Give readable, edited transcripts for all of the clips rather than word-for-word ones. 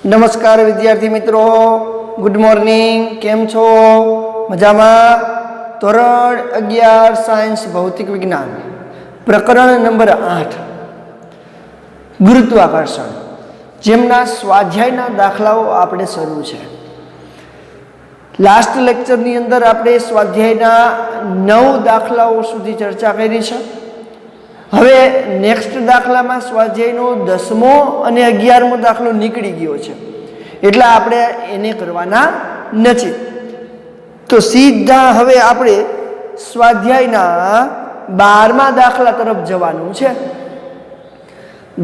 नमस्कार विद्यार्थी मित्रों, गुड मॉर्निंग। केम छो? मजामां? ધોરણ 11 સાયન્સ ભૌતિક વિજ્ઞાન પ્રકરણ નંબર 8 ગુરુત્વાકર્ષણ, જેમના સ્વાધ્યાયના દાખલાઓ આપણે શરૂ છે। લાસ્ટ લેક્ચરની અંદર આપણે સ્વાધ્યાયના 9 દાખલાઓ સુધી ચર્ચા કરી છે। હવે નેક્સ્ટ દાખલામાં સ્વાધ્યાયનો 10મો અને 11મો દાખલો નીકળી ગયો છે, એટલે આપણે એને કરવાના નથી। તો સીધા હવે આપણે સ્વાધ્યાયના 12મા દાખલા તરફ જવાનું છે।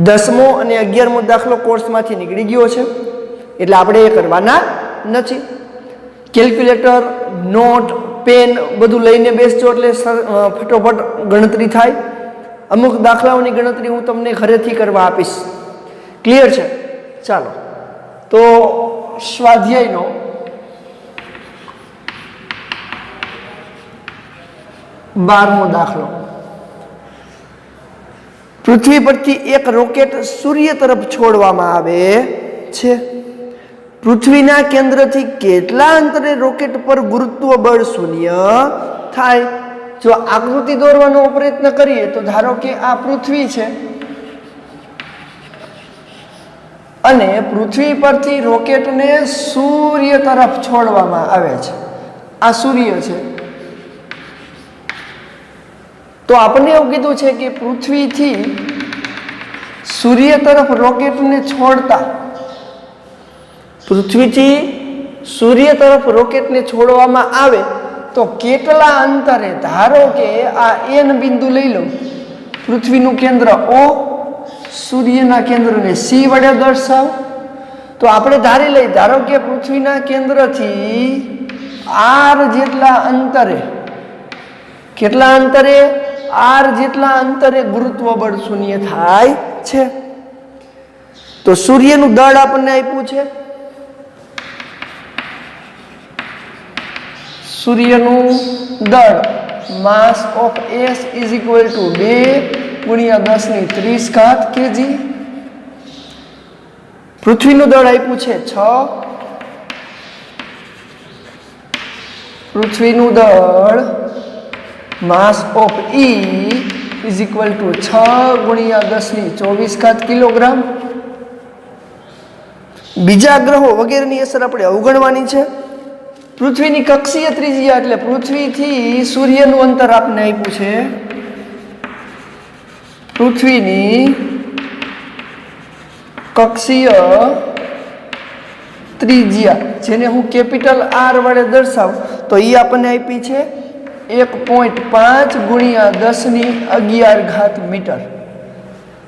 10મો અને 11મો દાખલો કોર્સમાંથી નીકળી ગયો છે, એટલે આપણે એ કરવાના નથી। કેલ્ક્યુલેટર, નોટ, પેન બધું લઈને બેસજો, એટલે ફટોફટ ગણતરી થાય। અમુક દાખલાઓની ગણતરી હું તમને ઘરેથી કરવા આપીશ। ક્લિયર છે? ચાલો, તો સ્વાધ્યાયનો 12મો દાખલો। પૃથ્વી પરથી એક રોકેટ સૂર્ય તરફ છોડવામાં આવે છે। પૃથ્વીના કેન્દ્રથી કેટલા અંતરે રોકેટ પર ગુરુત્વ બળ શૂન્ય થાય? જો આકૃતિ દોરવાનો પ્રયત્ન કરીએ તો ધારો કે આ પૃથ્વી છે અને પૃથ્વી પરથી રોકેટને સૂર્ય તરફ છોડવામાં આવે છે। આ સૂર્ય છે, તો આપણને એવું કીધું છે કે પૃથ્વીથી સૂર્ય તરફ રોકેટને છોડતા, પૃથ્વીથી સૂર્ય તરફ રોકેટને છોડવામાં આવે તો કેટલા અંતરે? ધારો કે આ એન બિંદુ લઈ લો, પૃથ્વીનું કેન્દ્ર O, સૂર્યના કેન્દ્રને C વડે દર્શાવ। તો આપણે ધારી લઈ, ધારો કે પૃથ્વીના કેન્દ્રથી R જેટલા અંતરે, કેટલા અંતરે? R જેટલા અંતરે ગુરુત્વ બળ શૂન્ય થાય છે। તો સૂર્યનું દળ આપણને આપ્યું છે, સૂર્યનું દળ માસ of S is equal two 2 × 10⁻³ kg। પૃથ્વીનું દળ આપ્યું છે 6, પૃથ્વીનું દળ માસ of E is equal two 6 × 10⁻24 kilogram. બીજા ગ્રહો વગેરેની અસર આપણે અવગણવાની છે। પૃથ્વીની કક્ષીય ત્રિજ્યા એટલે પૃથ્વીથી સૂર્યનું અંતર આપને આપ્યું છે, પૃથ્વીની કક્ષીય ત્રિજ્યા, જેને હું કેપિટલ R વડે દર્શાવું તો એ આપણને આપી છે 1.5 × 10⁻11 મીટર।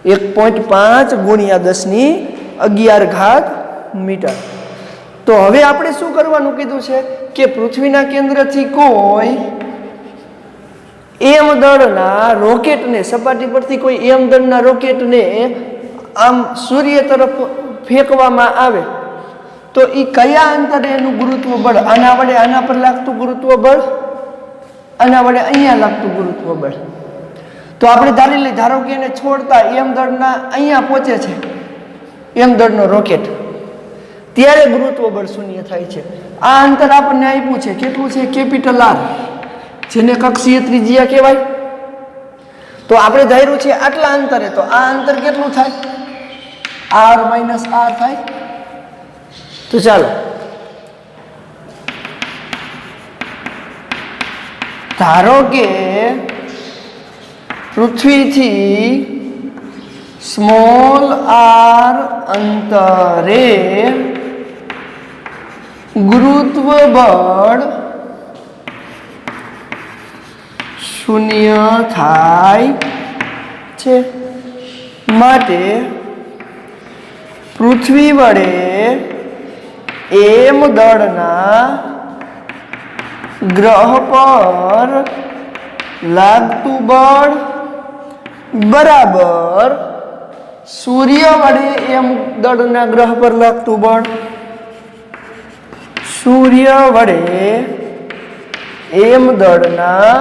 1.5 × 10⁻11 મીટર। તો હવે આપણે શું કરવાનું કીધું છે કે પૃથ્વીના કેન્દ્રથી કોઈ m દળના રોકેટને, સપાટી પરથી કોઈ m દળના રોકેટને આમ સૂર્ય તરફ ફેંકવામાં આવે તો એ કયા અંતરે એનું ગુરુત્વ બળ, આના વડે આના પર લાગતું ગુરુત્વ બળ, આના વડે અહીંયા લાગતું ગુરુત્વ બળ। તો આપણે ધારી લઈએ, ધારો કે એને છોડતા m દળના અહીંયા પહોંચે છે m દળનો રોકેટ, ત્યારે ગુરુત્વ બળ શૂન્ય થાય છે। આ અંતર આપણને આપ્યું છે, કેટલું છે? કેપિટલ R, જેને કક્ષીય ત્રિજ્યા કહેવાય। તો આપણે ધાર્યું છે આટલા અંતરે, તો આ અંતર કેટલું થાય? R - R થાય। તો ચાલો, ધારો કે પૃથ્વીથી સ્મોલ r અંતરે ગુરુત્વ બળ શૂન્ય થાય છે, માટે પૃથ્વી વડે m દળના ગ્રહ પર લાગતું બળ બરાબર સૂર્ય વડે m દળના ગ્રહ પર લાગતું બળ, સૂર્ય વડે m દળના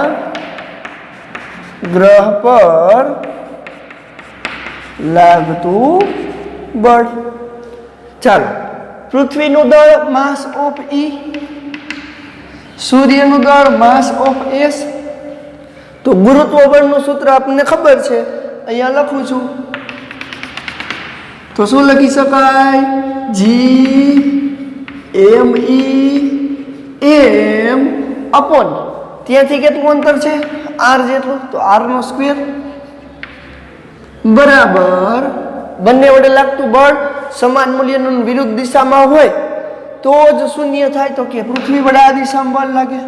ગ્રહ પર લાગતું બળ। ચાલો પૃથ્વીનું દળ માસ ઓફ ઈ, સૂર્યનું દળ માસ ઓફ એસ. તો ગુરુત્વ બળનું સૂત્ર આપણને ખબર છે, અહીંયા લખું છું. તો શું લખી શકાય? G(m)(m) અપોન ત્યાંથી કેટલું અંતર છે? r જેટલું. તો r² બરાબર બંને વડે લાગતું બળ સમાન મૂલ્યનું વિરુદ્ધ દિશામાં હોય તો જ શૂન્ય થાય. તો કે પૃથ્વી વડે આ દિશામાં બળ લાગે,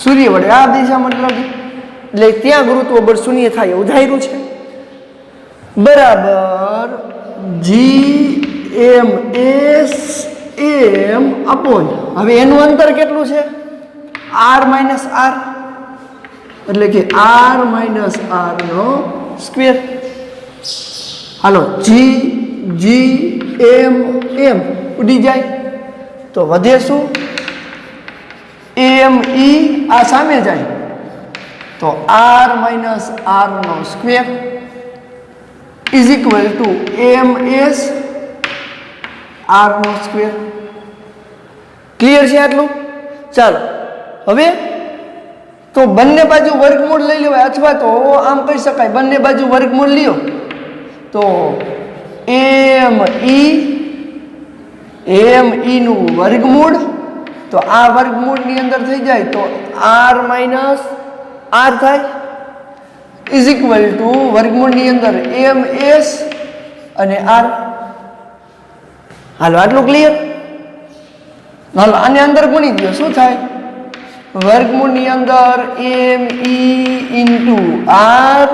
સૂર્ય વડે આ દિશામાં લાગે, એટલે ત્યાં ગુરુત્વ બળ શૂન્ય થાય એવું ધાર્યું છે. બરાબર G(m)(m) અપોન હવે એનું અંતર કેટલું છે? r - r, એટલે કે r - r નો સ્ક્વેર. હાલો G(m)(m) ઉડી જાય તો વધે શું? me આ સામે જાય તો r - r નો square is equal to ms r નો સ્ક્વેર. ક્લિયર છે આટલું? ચાલો હવે તો બંને બાજુ વર્ગમૂળ લઈ લેવાય, અથવા તો આમ કહી શકાય બંને બાજુ વર્ગમૂળ લ્યો તો me નું વર્ગમૂળ, તો આ વર્ગમૂળની અંદર થઈ જાય તો r - r થાય ઇઝ ઇક્વલ ટુ વર્ગમૂળની અંદર ms અને r. હાલો આટલું ક્લિયર? હાલો આને અંદર ગુણી દો, શું થાય? વર્ગમૂળની અંદર me ઇન્ટુ r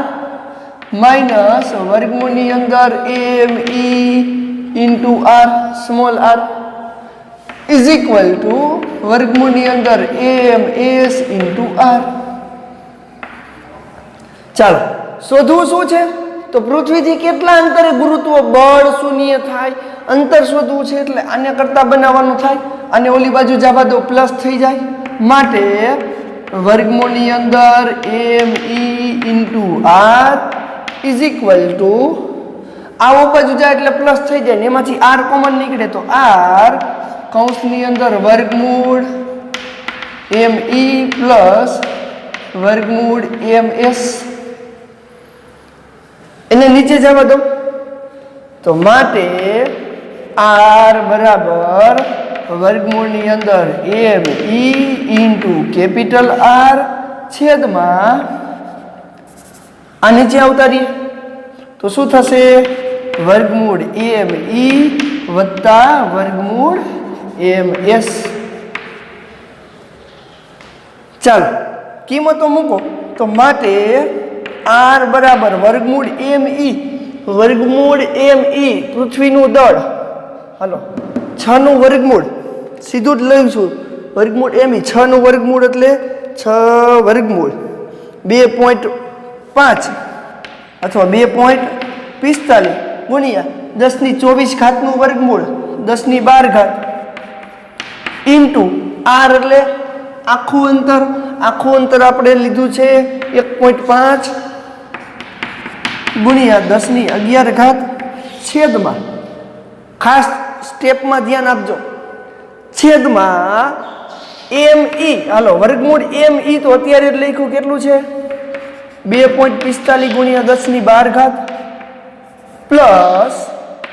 માઇનસ વર્ગમૂળની અંદર me into r small r is equal to વર્ગમૂળની અંદર ms ઇન્ટુ r. ચાલો શોધવું શું છે? તો પૃથ્વીથી કેટલા અંતરે ગુરુત્વ બળ શૂન્ય થાય, અંતર શોધવું છે. એટલે આને કરતા બનાવવાનું થાય, અને ઓલી બાજુ જવા દો પ્લસ થઈ જાય, માટે વર્ગમૂળની અંદર me into r is equal two આ બાજુ જાય એટલે પ્લસ થઈ જાય ને એમાંથી r કોમન નીકળે તો r કૌંસની અંદર વર્ગમૂળ me પ્લસ વર્ગમૂળ ms. એને નીચે જવા દો તો માટે r બરાબર વર્ગમૂળની અંદર me ઇન્ટુ કેપિટલ R છેદમાં આ નીચે અવતારીએ તો શું થશે? વર્ગમૂળ me વત્તા વર્ગમૂળ ms. ચાલો કિંમતો મૂકો તો માટે r બરાબર વર્ગમૂળ me પૃથ્વીનું દળ, હાલો 6 નું વર્ગમૂળ સીધું જ લઉં છું, વર્ગમૂળ me 6 નું વર્ગમૂળ એટલે 6 વર્ગમૂળ 2.5 અથવા 2.45 ગુણ્યા 10⁴ નું વર્ગમૂળ 10⁻² ઇન્ટુ r એટલે આખું અંતર આપણે લીધું છે 1.5 ગુણ્યા 10⁻11 છેદમાં, ખાસ સ્ટેપમાં ધ્યાન આપજો, છેદમાં me. હાલો વર્ગમૂળ me તો અત્યારે જ લખ્યું કેટલું છે? 2.45 ગુણ્યા 10⁻12 પ્લસ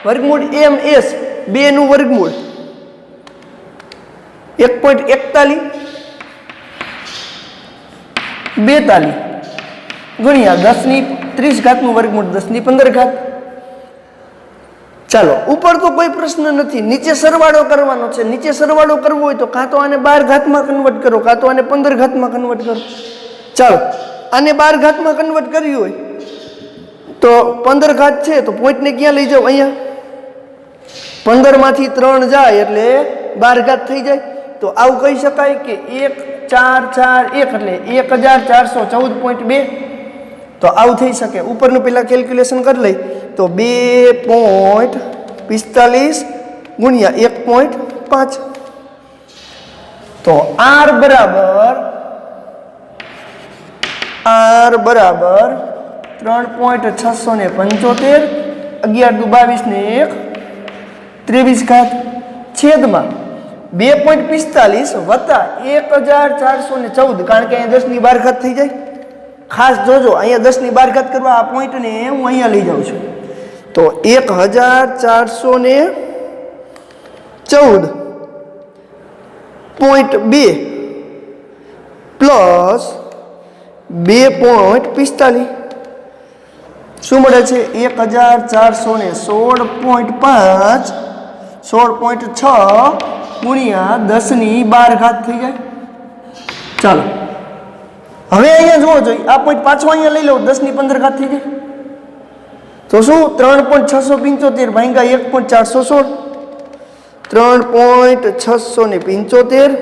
વર્ગમૂળ ms 2 નું વર્ગમૂળ 1.41 42 ગુણ્યા 10⁻30 નું વર્ગમૂળ 10⁻15. ચાલો ઉપર તો કોઈ પ્રશ્ન નથી, નીચે સરવાળો કરવાનો છે. નીચે સરવાળો કરવો હોય તો કાં તો આને 12 માં કન્વર્ટ કરો, કાં તો આને 15 માં કન્વર્ટ કરો. ચાલો આને 12 માં કન્વર્ટ કર્યું હોય તો 15 છે તો પોઈન્ટને ક્યાં લઈ જાવ? અહીંયા 15 માંથી 3 જાય એટલે 12 થઈ જાય. તો આવું કહી શકાય કે 1441 એટલે 1414.2. તો આવું થઈ શકે. ઉપરનું પેલા કેલ્ક્યુલેશન કરી લઈ તો 2.45 ગુણ્યા 1.5 તો r બરાબર 3.675 11 × 22 ને 1 23 ઘાત છેદમાં 2.45 વત્તા 1414, કારણ કે અહીંયા 10 ની 12 ઘાત થઈ જાય. ખાસ જોજો, અહીંયા 10 ની 12 ઘાત કરવા આ પોઈન્ટને હું અહીંયા લઈ જાઉં છું. તો 1414.2 પ્લસ 2.45 શું મળે છે? 1416.5 16.6 ગુણ્યા 10 ની 12 ઘાત થઈ જાય. ચાલો હવે અહીંયા જોવો જોઈએ, આ પોઈન્ટ પાછો અહીંયા લઈ લઉં, 10 ની 15 ઘાત થઈ જાય. તો શું? 3.675 ભાગ્યા 1.416, 3.675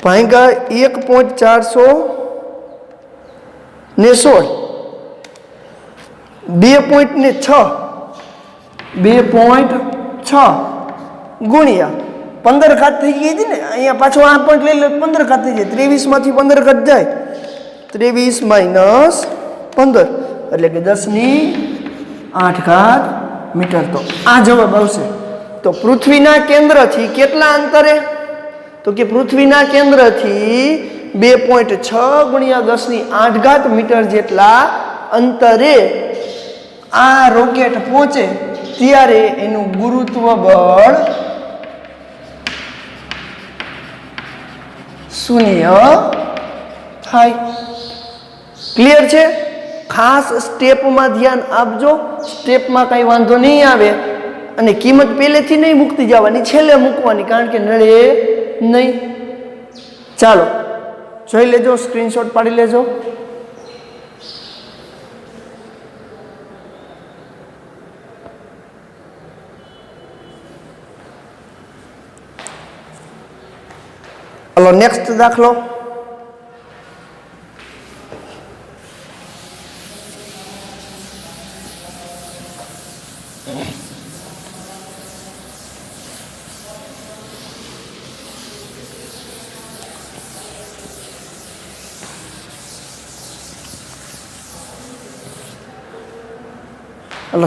ભાગ્યા 1.416, 2.6 ગુણ્યા 15 ઘાત થઈ ગઈ હતી ને, અહીંયા પાછો આ પોઈન્ટ લઈ લો, 15 ઘાત થઈ જાય. 23 માંથી 15 ઘાત જાય, 23 માઇનસ 15 એટલે કે 10 ની 8 ઘાત મીટર. તો આ જવાબ આવશે. તો પૃથ્વીના કેન્દ્રથી કેટલા અંતરે? તો કે પૃથ્વીના કેન્દ્રથી 2.6 ગુણ્યા 10 ની 8 ઘાત મીટર જેટલા અંતરે આ રોકેટ પહોંચે ત્યારે એનું ગુરુત્વ બળ 0 થાય. ક્લિયર છે? ખાસ સ્ટેપમાં ધ્યાન આપજો, સ્ટેપમાં કઈ વાંધો નહીં આવે અને કિંમત પહેલેથી નહીં મૂકતી જવાની, છેલ્લે મૂકવાની, કારણ કે નડે નહીં. ચાલો જોઈ લેજો, સ્ક્રીનશોટ પાડી લેજો. હલો, નેક્સ્ટ દાખલો.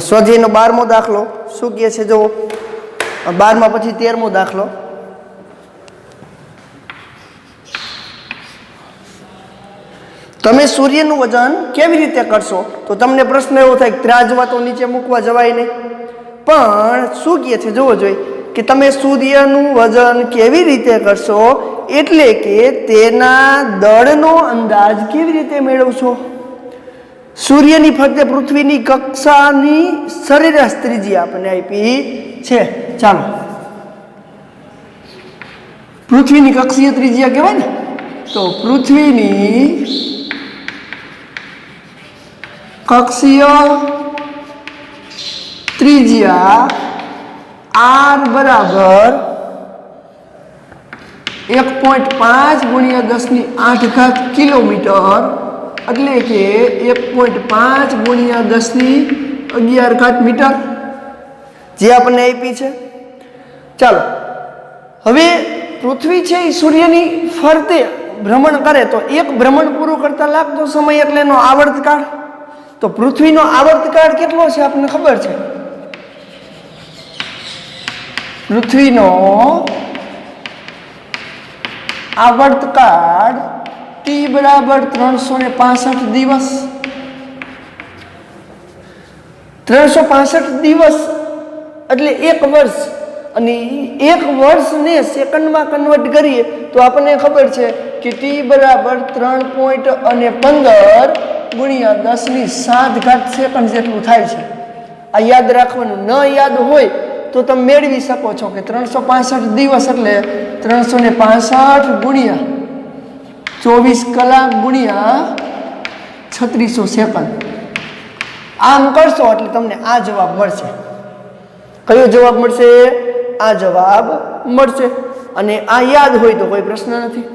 સ્વાધ્યાયનો 12મો દાખલો શું કહે છે? જુઓ, 12માં પછી 13મો દાખલો. તમે સૂર્યનું વજન કેવી રીતે કરશો? તો તમને પ્રશ્ન એવો થાય કે ત્રાજવા તો નીચે મૂકવા જવાય નહીં, પણ શું કહે છે જોવો જોઈએ કે તમે સૂર્યનું વજન કેવી રીતે કરશો, એટલે કે તેના દળનો અંદાજ કેવી રીતે મેળવશો? સૂર્યની ફરતે પૃથ્વીની કક્ષાની સરેરાશ ત્રિજ્યા આપણને આપી છે. ચાલો, પૃથ્વીની કક્ષીય ત્રિજ્યા કહેવાય ને, તો પૃથ્વીની કક્ષીય ત્રિજ્યા r બરાબર 1.5 ગુણ્યા 10 ની 8 ઘાત કિલોમીટર, એટલે કે 1.5 ગુણ્યા 10 ની 11 ઘાત મીટર જે આપણને આપી છે. ચાલો, હવે પૃથ્વી છે એ સૂર્યની ફરતે ભ્રમણ કરે તો એક ભ્રમણ પૂરું કરતા લાગતો સમય એટલે એનો આવર્તકાળ. તો પૃથ્વીનો આવર્તકાળ કેટલો છે આપણને ખબર છે? પૃથ્વીનો આવર્તકાળ t બરાબર 365 દિવસ. 365 દિવસ એટલે 1 વર્ષ, અને 1 વર્ષને સેકન્ડમાં કન્વર્ટ કરીએ તો આપણને ખબર છે કે t બરાબર 3.15 ગુણ્યા 10 ની 7 ઘાત સેકન્ડ જેટલું થાય છે. આ યાદ રાખવાનું. ન યાદ હોય તો તમે મેળવી શકો છો કે 365 દિવસ એટલે 365 ગુણ્યા 24 કલાક ગુણ્યા 3600 સેકન્ડ. આમ કરશો એટલે તમને આ જવાબ મળશે. કયો જવાબ મળશે? આ જવાબ મળશે. અને આ યાદ હોય તો કોઈ પ્રશ્ન નથી.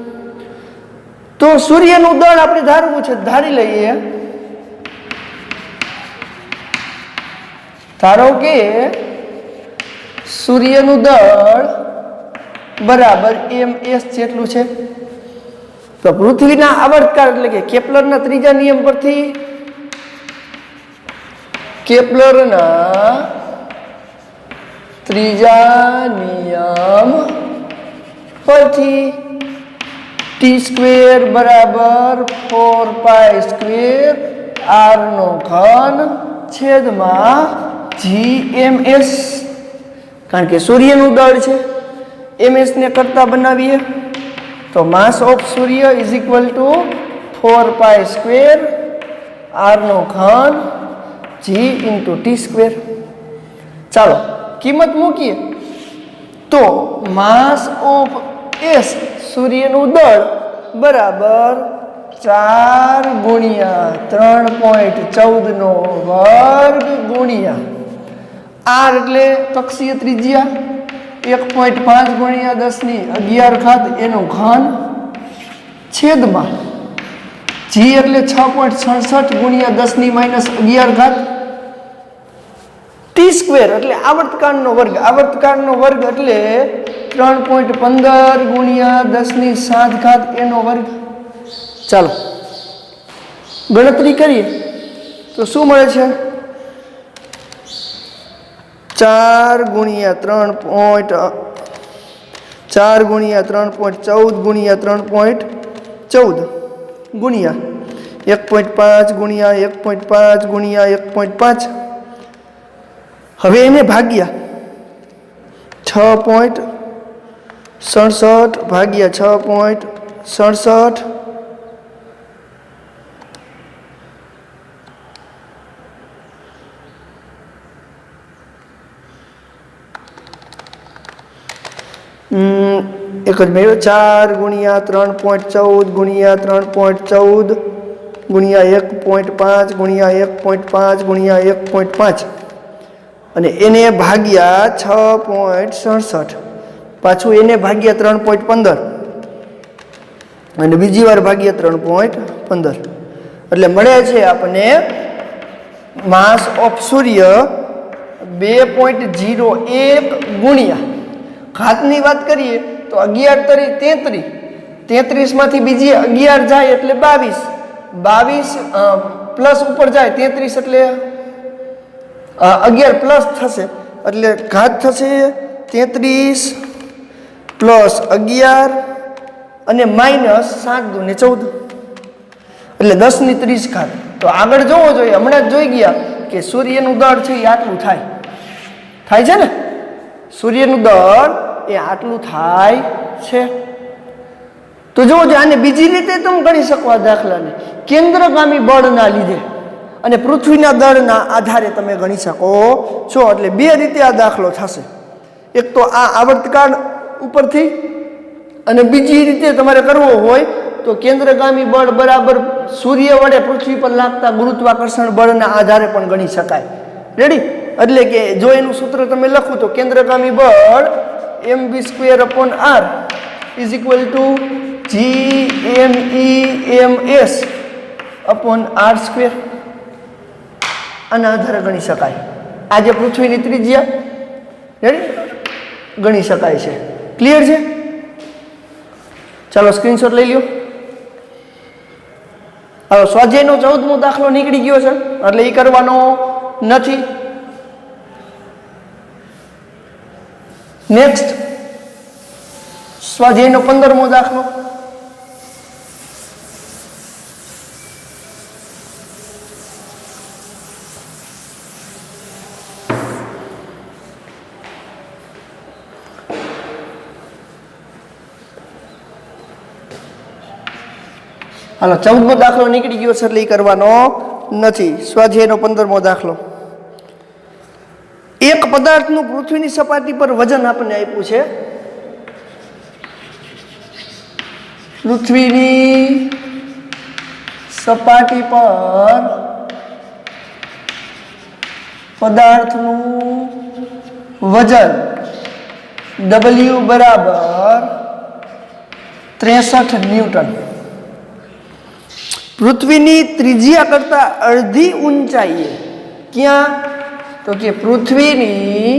તો સૂર્યનું દળ આપણે ધારવું છે, ધારી લઈએ. ધારો કે સૂર્યનું દળ બરાબર ms જેટલું છે. તો પૃથ્વીના આવર્તકાળ એટલે કે કેપ્લરના ત્રીજા નિયમ પરથી, કેપ્લરના ત્રીજા નિયમ પરથી ટી સ્ક્વેર બરાબર 4π² r નો ઘન છેદમાં GMS, કારણ કે સૂર્યનું દળ છે, MS ને કરતા બનાવીએ તો માસ ઓફ સૂર્ય ઇઝ ઇક્વલ ટુ 4π² r નો ઘન G ઇન્ટુ ટી સ્ક્વેર. ચાલો કિંમત મૂકીએ તો માસ ઓફ S સૂર્યનું દળ બરાબર 4 ગુણ્યા 3.14 નો વર્ગ ગુણ્યા r એટલે કક્ષીય ત્રિજ્યા 1.5 ગુણ્યા 10⁻11 એનો ઘન છેદમાં g એટલે 6.67 ગુણ્યા 10⁻11 ટી સ્ક્વેર એટલે આવર્તકાળનો વર્ગ એટલે 3.15 ગુણ્યા 10⁻7 એનો વર્ગ. ચાલો ગણતરી કરીએ તો શું મળે છે? 4 ગુણ્યા 3.14 ગુણ્યા 3.14 ગુણ્યા 1.5 ગુણ્યા 1.5 ગુણ્યા 1.5. હવે એને ભાગ્યા 6.67 ભાગ્યા 6.67 એક જ મેળવ્યો. 4 ગુણ્યા 3.14 ગુણ્યા 3.14 ગુણ્યા 1.5 ગુણ્યા 1.5 ગુણ્યા 1.5 અને એને ભાગ્યા 6.67, પાછું એને ભાગ્યા 3.15 અને બીજી વાર ભાગ્યા 3.15 એટલે મળે છે આપણને માસ ઓફ સૂર્ય 2.01 ગુણ્યા ઘાતની વાત કરીએ તો 11 તરી 33 માંથી બીજી 11 જાય એટલે 22 પ્લસ ઉપર જાય 33 એટલે 11 પ્લસ થશે એટલે ઘાત થશે 33 પ્લસ 11 અને માઇનસ 7 દુ ને 14 એટલે 10⁻30 ઘાત. તો આગળ જોવો જોઈએ, હમણાં જ જોઈ ગયા કે સૂર્યનું દળ છે એ આટલું થાય છે ને, સૂર્યનું દળ એ આટલું થાય છે. તો જોવો જોઈએ, આને બીજી રીતે તમે ગણી શકો આ દાખલાને કેન્દ્રગામી બળના લીધે અને પૃથ્વીના દળના આધારે તમે ગણી શકો છો. એટલે બે રીતે આ દાખલો થશે, એક તો આ આવર્તકાળ ઉપરથી અને બીજી રીતે તમારે કરવો હોય તો કેન્દ્રગામી બળ બરાબર સૂર્ય વડે પૃથ્વી પર લાગતા ગુરુત્વાકર્ષણ બળના આધારે પણ ગણી શકાય. રેડી? એટલે કે જો એનું સૂત્ર તમે લખો તો કેન્દ્રગામી બળ mv²/r is equal two GMEMS/r². આના આધારે ગણી શકાય. આજે પૃથ્વીની ત્રિજ્યા રેડી ગણી શકાય છે. ક્લિયર છે? ચાલો સ્ક્રીનશોટ લઈ લ્યો. હવે સ્વાધ્યાયનો 14મો દાખલો નીકળી ગયો છે એટલે એ કરવાનો નથી. નેક્સ્ટ સ્વાધ્યાયનો 15મો દાખલો. હાલો 14મો દાખલો નીકળી ગયો છે એટલે એ કરવાનો નથી. સ્વાધ્યાયનો 15મો દાખલો. એક પદાર્થનું પૃથ્વીની સપાટી પર વજન આપણને આપ્યું છે. પૃથ્વીની સપાટી પર પદાર્થનું વજન W બરાબર 63 ન્યૂટન. પૃથ્વીની ત્રિજ્યા કરતા અડધી ઊંચાઈએ, ક્યાં? તો કે પૃથ્વીની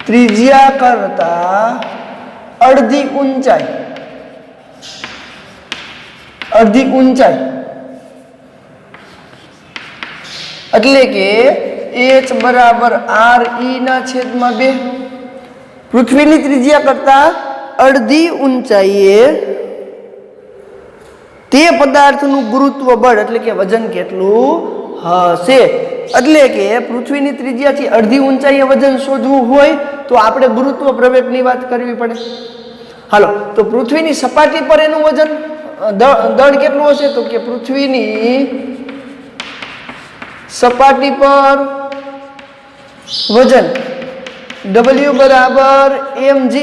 ત્રિજ્યા કરતા અડધી ઊંચાઈ એટલે કે h બરાબર r e ના છેદમાં 2. પૃથ્વીની ત્રિજ્યા કરતા અડધી ઊંચાઈએ તે પદાર્થનું ગુરુત્વ બળ એટલે કે વજન કેટલું હશે. એટલે કે પૃથ્વીની ત્રિજ્યાથી અડધી ઊંચાઈએ વજન શોધવું હોય તો આપણે ગુરુત્વ પ્રવેગની વાત કરવી પડે. હાલો, તો પૃથ્વીની સપાટી પર એનું વજન દળ કેટલું હશે? તો કે પૃથ્વીની સપાટી પર વજન W બરાબર mg,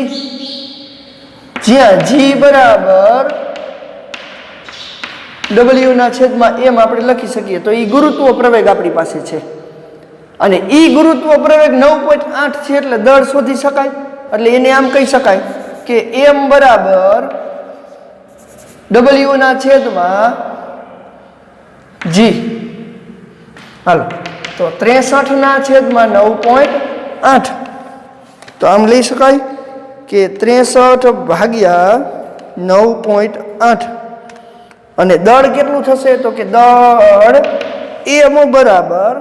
જ્યાં g બરાબર W ના છેદમાં m આપણે લખી શકીએ. તો એ ગુરુત્વ પ્રવેગ આપણી પાસે છે અને એ ગુરુત્વ પ્રવેગ 9.8 છે એટલે દળ શોધી શકાય. એટલે એને આમ કહી શકાય કે m બરાબર W ના છેદમાં g. હાલો, તો 63 ના છેદમાં 9.8. તો આમ લઈ શકાય કે 63 ભાગ્યા 9.8 અને દળ કેટલું થશે? તો કે દળ m બરાબર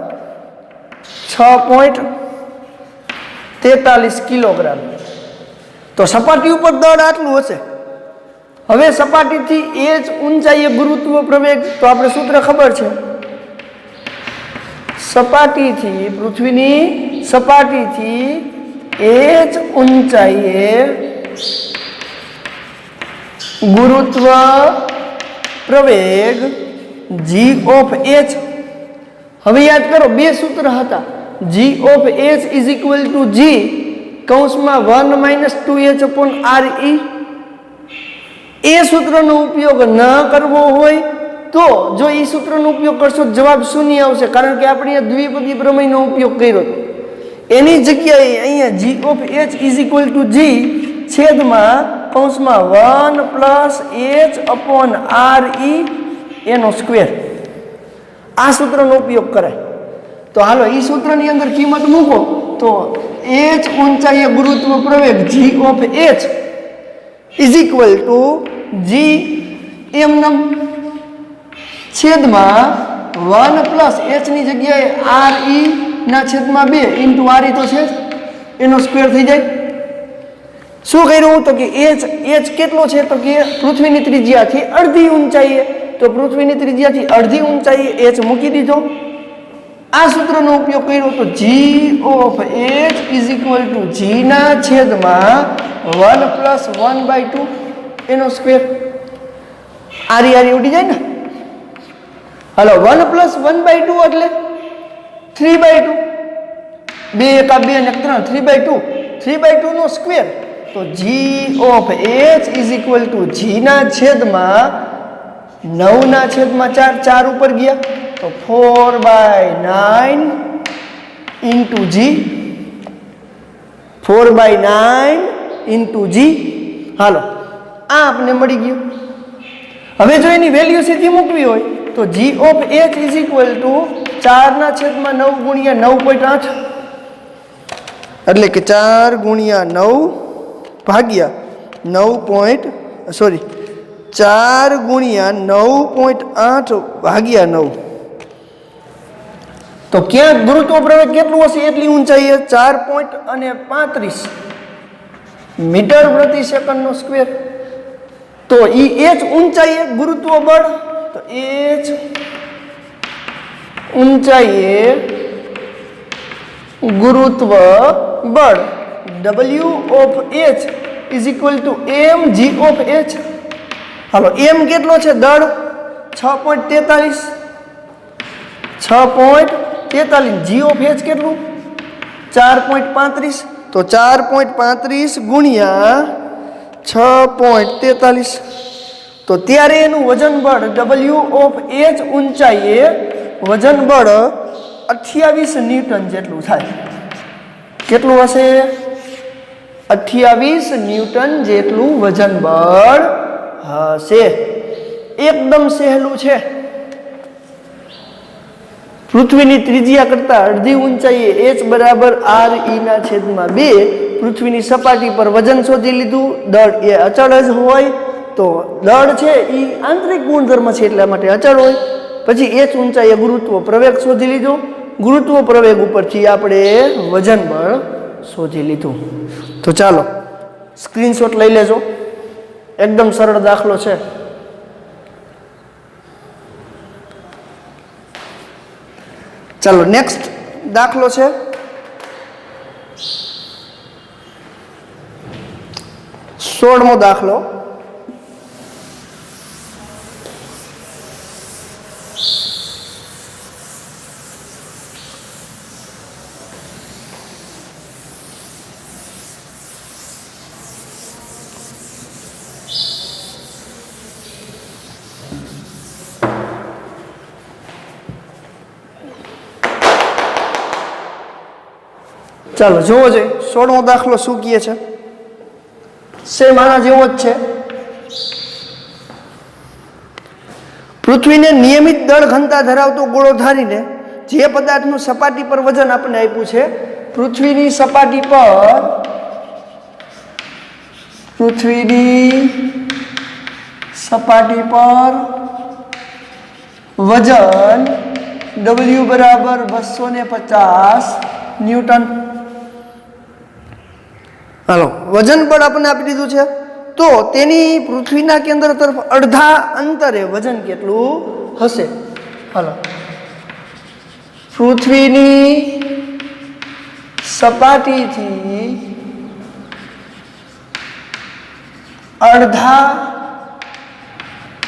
6.43 કિલોગ્રામ. તો સપાટી ઉપર દળ આટલું હશે. હવે સપાટીથી h ઊંચાઈએ ગુરુત્વ પ્રવેગ, તો આપણે સૂત્ર ખબર છે. સપાટીથી પૃથ્વીની સપાટીથી h ઊંચાઈએ ગુરુત્વ પ્રવેગ g of h. હવે યાદ કરો, બે સૂત્ર હતા. g of h is equal to g કૌંસમાં 1 - 2h upon re. એ સૂત્રનો ઉપયોગ ન કરવો હોય તો જો એ સૂત્રનો ઉપયોગ કરશો જવાબ શૂન્ય આવશે, કારણ કે આપણે અહીંયા દ્વિપદી પ્રમેયનો ઉપયોગ કર્યો હતો. એની જગ્યાએ અહીંયા g of h is equal to g છેદમાં કૌંસમાં 1 + h upon re એનો સ્ક્વેર, આ સૂત્રનો ઉપયોગ કરાય. તો હાલો, એ સૂત્રની અંદર કિંમત મૂકો તો h ઊંચાઈએ ગુરુત્વ પ્રવેગ g of h is equal to g એમનેમ છેદમાં 1 + h ની જગ્યાએ re ના છેદમાં 2 ઇન્ટુ re તો છે એનો સ્ક્વેર થઈ જાય. શું કર્યું? તો કે h કેટલો છે? તો કે પૃથ્વીની ત્રિજ્યાથી અડધી ઊંચાઈએ. તો પૃથ્વીની ત્રિજ્યાથી અડધી ઊંચાઈએ h મૂકી દીધો. આ સૂત્રનો ઉપયોગ કર્યો તો g of h is equal to g ના છેદમાં 1 + 1/2 એનો સ્ક્વેર. આરી ઉડી જાય ને. હાલો, 1 + 1/2 એટલે 3/2. 2 × 2 અને 3 3/2. 3/2 નો સ્ક્વેર. તો g of h is equal to g ના છેદમાં 9 ના છેદમાં 4, 4 ઉપર ગયા તો 4/9 into g, 4/9 into g. હાલો, આ આપણે મળી ગયું. હવે જો એની વેલ્યુ સીધી મૂકવી હોય તો g of h is equal to 4 ના છેદમાં 9 ગુણ્યા 9.8 એટલે કે 4 ગુણ્યા 9 ભાગ્યા 4 ગુણ્યા 9.8 ભાગ્યા 9. તો ક્યાં ગુરુત્વ પ્રવેગ કેટલું હશે? એટલી ઊંચાઈએ 4.35 મીટર પ્રતિ સેકન્ડનો સ્ક્વેર. તો એ h ઊંચાઈએ ગુરુત્વ બળ, તો h ઊંચાઈએ ગુરુત્વ બળ W of h is equal to mg of h. Hello, m કેટલો છે? દળ 6.43. g of h કેટલું? 4.35. તો 4.35 ગુણ્યા 6.43. તો ત્યારે એનું વજન બળ W of h ઊંચાઈએ વજન બળ 28 ન્યૂટન જેટલું થાય. કેટલું હશે? 28 ન્યૂટન જેટલું વજન બળ હશે. એકદમ સહેલું છે. પૃથ્વીની ત્રિજ્યા કરતા અડધી ઊંચાઈએ h બરાબર re ના છેદમાં 2 પૃથ્વીની સપાટી પર વજન શોધી લીધું. દળ એ અચળ જ હોય તો દળ છે એ આંતરિક ગુણધર્મ છે એટલા માટે અચળ હોય. પછી h ઊંચાઈએ ગુરુત્વ પ્રવેગ શોધી લીધો. ગુરુત્વ પ્રવેગ ઉપરથી આપણે વજન બળ શોધી લીધું. તો ચાલો સ્ક્રીનશોટ લઈ લેજો, એકદમ સરળ દાખલો છે. ચાલો નેક્સ્ટ દાખલો છે 16મો દાખલો. ચાલો જોવો જોઈએ 16મો દાખલો શું કહે છે. સેમ આના જેવો જ છે. પૃથ્વીને નિયમિત દળ ઘનતા ધરાવતો ગોળો ધારીને જે પદાર્થનું સપાટી પર વજન આપણને આપ્યું છે, પૃથ્વીની સપાટી પર વજન W બરાબર 250 ન્યૂટન. હાલો વજન બળ આપણને આપી દીધું છે, તો તેની પૃથ્વીના કેન્દ્ર તરફ અડધા અંતરે વજન કેટલું હશે? હાલો પૃથ્વીની સપાટીથી અડધા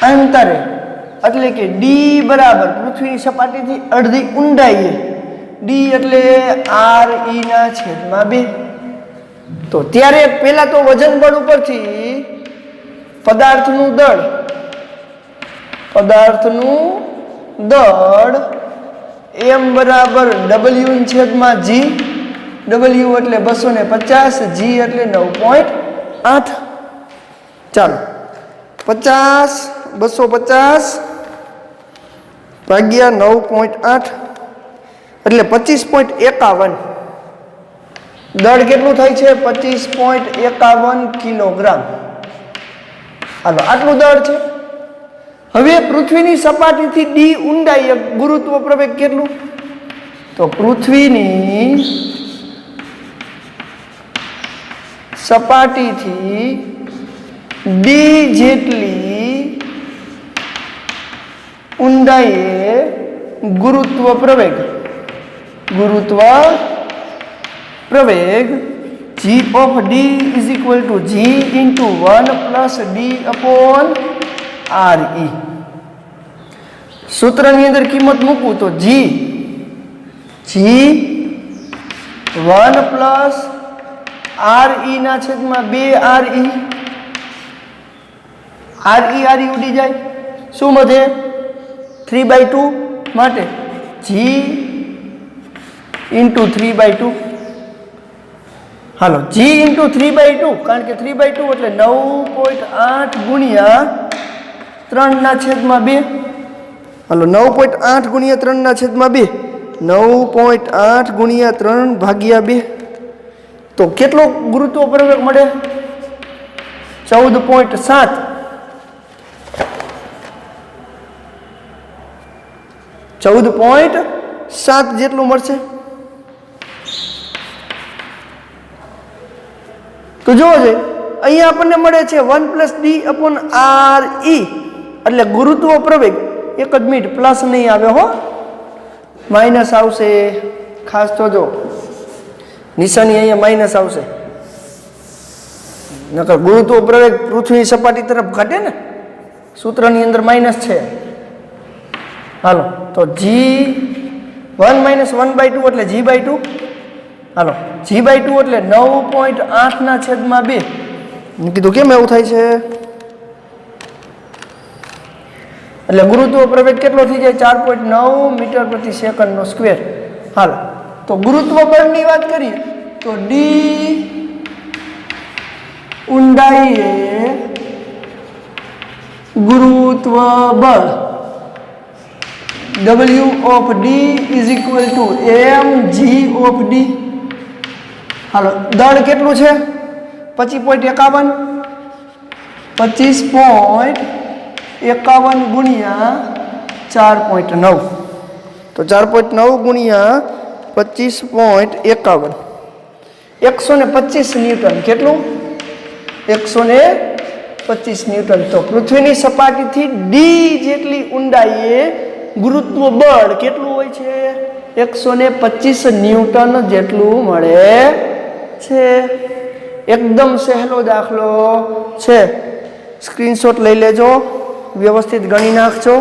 અંતરે એટલે કે ડી બરાબર પૃથ્વીની સપાટીથી અડધી ઊંડાઈએ, ડી એટલે RE/2. તો ત્યારે પહેલા તો વજન બળ ઉપરથી પદાર્થનું દળ M બરાબર W/G, W એટલે 250, G એટલે 9.8. ચાલો 250 ભાગ્યા 9.8 એટલે 25.51. દળ કેટલું થાય છે? 25.51 કિલોગ્રામ. હાલો આટલું દળ છે. હવે પૃથ્વીની સપાટીથી ડી ઊંડાઈ ગુરુત્વ પ્રવેગ કેટલું? તો પૃથ્વીની સપાટીથી ડી જેટલી ઊંડાઈએ ગુરુત્વ પ્રવેગ G of D is equal to G into 1 plus D upon RE. સૂત્રની અંદર કિંમત મૂકું તો G 1 plus RE/2 RE. RE ઉડી જાય, શું વધે? 3/2 માટે G into 3/2. હાલો G into 3/2, કારણ કે 3/2 એટલે 9.8 ગુણ્યા 3/2. હાલો 9.8 ગુણ્યા 3/2, 9.8 ગુણ્યા 3/2. તો કેટલો ગુરુત્વ પ્રવેગ મળે? 14.7. 14.7 જેટલું મળશે. તો જોવો જોઈએ અહીંયા આપણને મળે છે 1 plus D upon RE, એટલે ગુરુત્વ પ્રવેગ. એક જ મિનિટ, પ્લસ નહીં આવે હો, માઇનસ આવશે. ખાસ તો જો નિશાની અહીંયા માઇનસ આવશે, નકર ગુરુત્વ પ્રવેગ પૃથ્વીની સપાટી તરફ ઘટે ને, સૂત્રની અંદર માઇનસ છે. હાલો તો G 1 - 1/2 એટલે G/2. હાલો G/2 એટલે 9.8/2. મેં કીધું કેમ એવું થાય છે? એટલે ગુરુત્વ પ્રવેગ કેટલો થઈ જાય? 4.9 મીટર પ્રતિ સેકન્ડનો સ્ક્વેર. હાલો તો ગુરુત્વ બળની વાત કરીએ તો ડી ઊંડાઈએ ગુરુત્વ બળ W of D is equal to mg of D. હાલો દળ કેટલું છે? 25.51. 25.51 ગુણ્યા 4.9. તો 4.9 ગુણ્યા 25.51 125 ન્યૂટન. કેટલું? 125 ન્યૂટન. તો પૃથ્વીની સપાટીથી ડી જેટલી ઊંડાઈએ ગુરુત્વ બળ કેટલું હોય છે? 125 ન્યૂટન જેટલું મળે છે. એકદમ સહેલો દાખલો છે. સ્ક્રીનશોટ લઈ લેજો, વ્યવસ્થિત ગણી નાખજો.